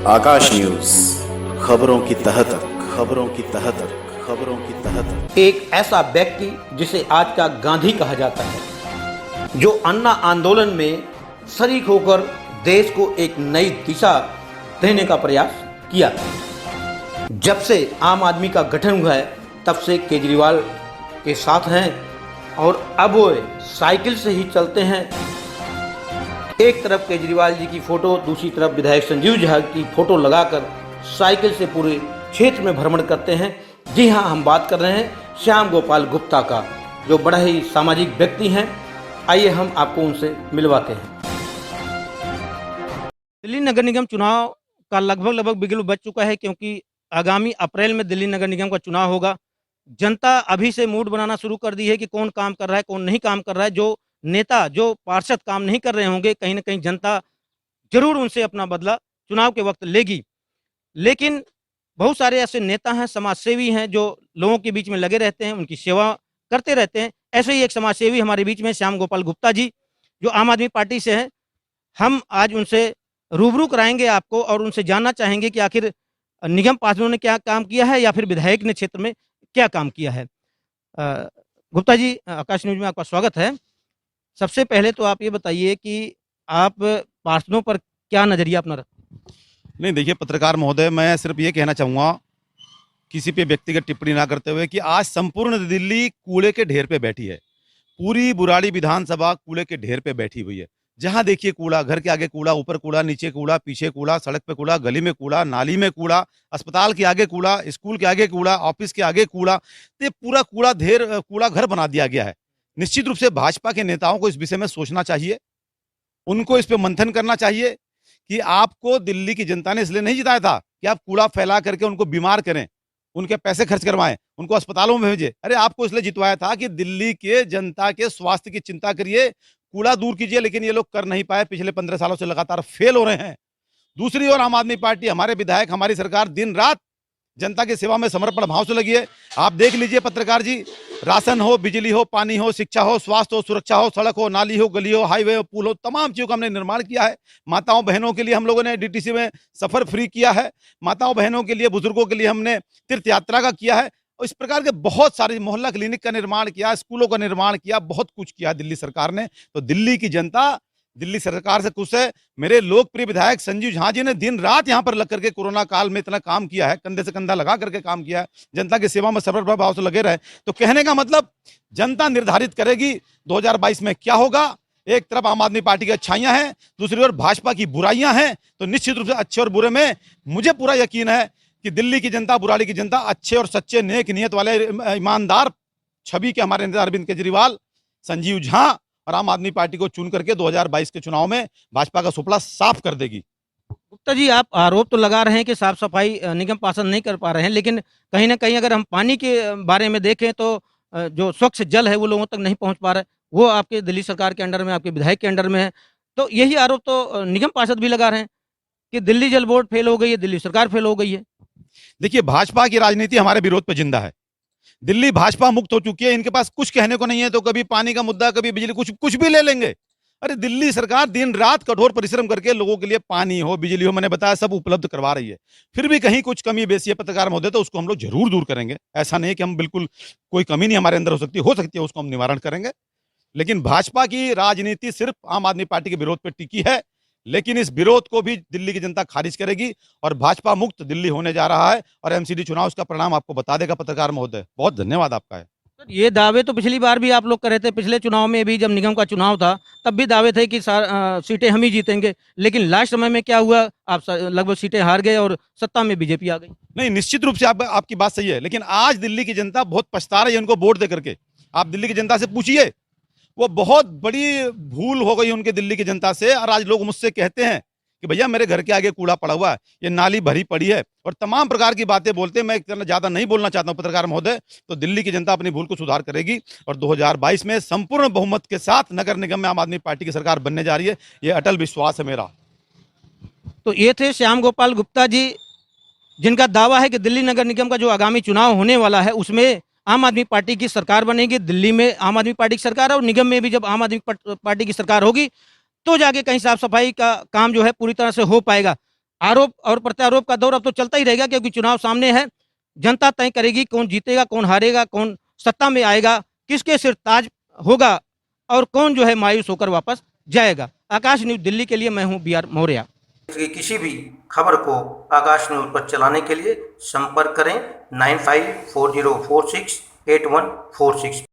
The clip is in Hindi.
आकाश न्यूज, खबरों की तह तक, खबरों की तह तक, खबरों की तह तक। एक ऐसा व्यक्ति जिसे आज का गांधी कहा जाता है, जो अन्ना आंदोलन में शरीक होकर देश को एक नई दिशा देने का प्रयास किया था। जब से आम आदमी का गठन हुआ है तब से केजरीवाल के साथ हैं और अब वो साइकिल से ही चलते हैं। एक तरफ केजरीवाल जी की फोटो, दूसरी तरफ विधायक संजीव झा की फोटो लगाकर साइकिल से पूरे क्षेत्र में भ्रमण करते हैं। जी हाँ, हम बात कर रहे हैं श्याम गोपाल गुप्ता का, जो बड़ा ही सामाजिक व्यक्ति हैं। आइए हम आपको उनसे मिलवाते हैं। दिल्ली नगर निगम चुनाव का लगभग बिगुल बज चुका है, क्योंकि आगामी अप्रैल में दिल्ली नगर निगम का चुनाव होगा। जनता अभी से मूड बनाना शुरू कर दी है कि कौन काम कर रहा है, कौन नहीं काम कर रहा है। जो नेता, जो पार्षद काम नहीं कर रहे होंगे, कहीं ना कहीं जनता जरूर उनसे अपना बदला चुनाव के वक्त लेगी। लेकिन बहुत सारे ऐसे नेता हैं, समाजसेवी हैं, जो लोगों के बीच में लगे रहते हैं, उनकी सेवा करते रहते हैं। ऐसे ही एक समाजसेवी हमारे बीच में श्याम गोपाल गुप्ता जी, जो आम आदमी पार्टी से हैं। हम आज उनसे रूबरू कराएंगे आपको और उनसे जानना चाहेंगे कि आखिर निगम पार्षदों ने क्या काम किया है या फिर विधायक ने क्षेत्र में क्या काम किया है। गुप्ता जी, आकाश न्यूज में आपका स्वागत है। सबसे पहले तो आप ये बताइए कि आप पार्षदों पर क्या नजरिया अपना रखते? नहीं, देखिए पत्रकार महोदय, मैं सिर्फ ये कहना चाहूँगा, किसी पे व्यक्तिगत टिप्पणी ना करते हुए, कि आज संपूर्ण दिल्ली कूड़े के ढेर पे बैठी है। पूरी बुराड़ी विधानसभा कूड़े के ढेर पे बैठी हुई है। जहाँ देखिए कूड़ा, घर के आगे कूड़ा, ऊपर कूड़ा, नीचे कूड़ा, पीछे कूड़ा, सड़क पे कूड़ा, गली में कूड़ा, नाली में कूड़ा, अस्पताल के आगे कूड़ा, स्कूल के आगे कूड़ा, ऑफिस के आगे कूड़ा। तो ये पूरा कूड़ा ढेर, कूड़ा घर बना दिया गया है। निश्चित रूप से भाजपा के नेताओं को इस विषय में सोचना चाहिए, उनको इस पे मंथन करना चाहिए कि आपको दिल्ली की जनता ने इसलिए नहीं जिताया था कि आप कूड़ा फैला करके उनको बीमार करें, उनके पैसे खर्च करवाएं, उनको अस्पतालों में भेजें। अरे आपको इसलिए जितवाया था कि दिल्ली के जनता के स्वास्थ्य की चिंता करिए, कूड़ा दूर कीजिए। लेकिन ये लोग कर नहीं पाए, पिछले 15 सालों से लगातार फेल हो रहे हैं। दूसरी ओर आम आदमी पार्टी, हमारे विधायक, हमारी सरकार दिन रात जनता की सेवा में समर्पण भाव से लगी है। आप देख लीजिए पत्रकार जी, राशन हो, बिजली हो, पानी हो, शिक्षा हो, स्वास्थ्य हो, सुरक्षा हो, सड़क हो, नाली हो, गली हो, हाईवे हो, पुल हो, तमाम चीजों का हमने निर्माण किया है। माताओं बहनों के लिए हम लोगों ने डीटीसी में सफर फ्री किया है। माताओं बहनों के लिए, बुजुर्गों के लिए हमने तीर्थ यात्रा का किया है। और इस प्रकार के बहुत सारे, मोहल्ला क्लिनिक का निर्माण किया, स्कूलों का निर्माण किया, बहुत कुछ किया दिल्ली सरकार ने। तो दिल्ली की जनता दिल्ली सरकार से खुश है। मेरे लोकप्रिय विधायक संजीव झा जी ने दिन रात यहाँ पर लग करके कोरोना काल में इतना काम किया है, कंधे से कंधा लगा करके काम किया है, जनता की सेवा में समर्पण भाव से लगे रहे। तो कहने का मतलब, जनता निर्धारित करेगी 2022 में क्या होगा। एक तरफ आम आदमी पार्टी की अच्छाइयां हैं, दूसरी ओर भाजपा की बुराइयां हैं। तो निश्चित रूप से अच्छे और बुरे में मुझे पूरा यकीन है कि दिल्ली की जनता, बुराड़ी की जनता, अच्छे और सच्चे, नेक नियत वाले, ईमानदार छवि के हमारे नेता अरविंद केजरीवाल, संजीव झा और आम आदमी पार्टी को चुन करके 2022 के चुनाव में भाजपा का सुपड़ा साफ कर देगी। गुप्ता जी, आप आरोप तो लगा रहे हैं कि साफ सफाई निगम पार्षद नहीं कर पा रहे हैं, लेकिन कहीं ना कहीं अगर हम पानी के बारे में देखें तो जो स्वच्छ जल है वो लोगों तक नहीं पहुंच पा रहा है। वो आपके दिल्ली सरकार के अंडर में, आपके विधायक के अंडर में है। तो यही आरोप तो निगम पार्षद भी लगा रहे हैं कि दिल्ली जल बोर्ड फेल हो गई है, दिल्ली सरकार फेल हो गई है। देखिए, भाजपा की राजनीति हमारे विरोध पर जिंदा है। दिल्ली भाजपा मुक्त हो चुकी है, इनके पास कुछ कहने को नहीं है। तो कभी पानी का मुद्दा, कभी बिजली, कुछ भी ले लेंगे। अरे दिल्ली सरकार दिन रात कठोर परिश्रम करके लोगों के लिए पानी हो, बिजली हो, मैंने बताया, सब उपलब्ध करवा रही है। फिर भी कहीं कुछ कमी बेसी है पत्रकार महोदय, तो उसको हम लोग जरूर दूर करेंगे। ऐसा नहीं कि हम बिल्कुल कोई कमी नहीं हमारे अंदर हो सकती है, उसको हम निवारण करेंगे। लेकिन भाजपा की राजनीति सिर्फ आम आदमी पार्टी के विरोध पर टिकी है। लेकिन इस विरोध को भी दिल्ली की जनता खारिज करेगी और भाजपा मुक्त दिल्ली होने जा रहा है। और एमसीडी चुनाव उसका परिणाम आपको बता देगा। पत्रकार महोदय, बहुत धन्यवाद आपका है। ये दावे तो पिछली बार भी आप लोग कर रहे थे। पिछले चुनाव में भी जब निगम का चुनाव था तब भी दावे थे कि सीटें हम ही जीतेंगे, लेकिन लास्ट समय में क्या हुआ, आप लगभग सीटें हार गए और सत्ता में बीजेपी आ गई। नहीं, निश्चित रूप से आपकी बात सही है, लेकिन आज दिल्ली की जनता बहुत पछता रही है उनको वोट दे करके। आप दिल्ली की जनता से पूछिए, वो बहुत बड़ी भूल हो गई उनके दिल्ली की जनता से। और आज लोग मुझसे कहते हैं कि भैया मेरे घर के आगे कूड़ा पड़ा हुआ है, ये नाली भरी पड़ी है, और तमाम प्रकार की बातें बोलते हैं। मैं इतना ज्यादा नहीं बोलना चाहता हूं पत्रकार महोदय। तो दिल्ली की जनता अपनी भूल को सुधार करेगी और 2022 में संपूर्ण बहुमत के साथ नगर निगम में आम आदमी पार्टी की सरकार बनने जा रही है। ये अटल विश्वास है मेरा। तो ये थे श्याम गोपाल गुप्ता जी, जिनका दावा है कि दिल्ली नगर निगम का जो आगामी चुनाव होने वाला है उसमें आम आदमी पार्टी की सरकार बनेगी। दिल्ली में आम आदमी पार्टी की सरकार है और निगम में भी जब आम आदमी पार्टी की सरकार होगी तो जाके कहीं साफ सफाई का काम जो है पूरी तरह से हो पाएगा। आरोप और प्रत्यारोप का दौर अब तो चलता ही रहेगा, क्योंकि चुनाव सामने है। जनता तय करेगी कौन जीतेगा, कौन हारेगा, कौन सत्ता में आएगा, किसके सिर ताज होगा और कौन जो है मायूस होकर वापस जाएगा। आकाश न्यूज दिल्ली के लिए मैं हूं बी आर मौर्य। किसी भी खबर को आकाश न्यूज पर चलाने के लिए संपर्क करें 9540468146।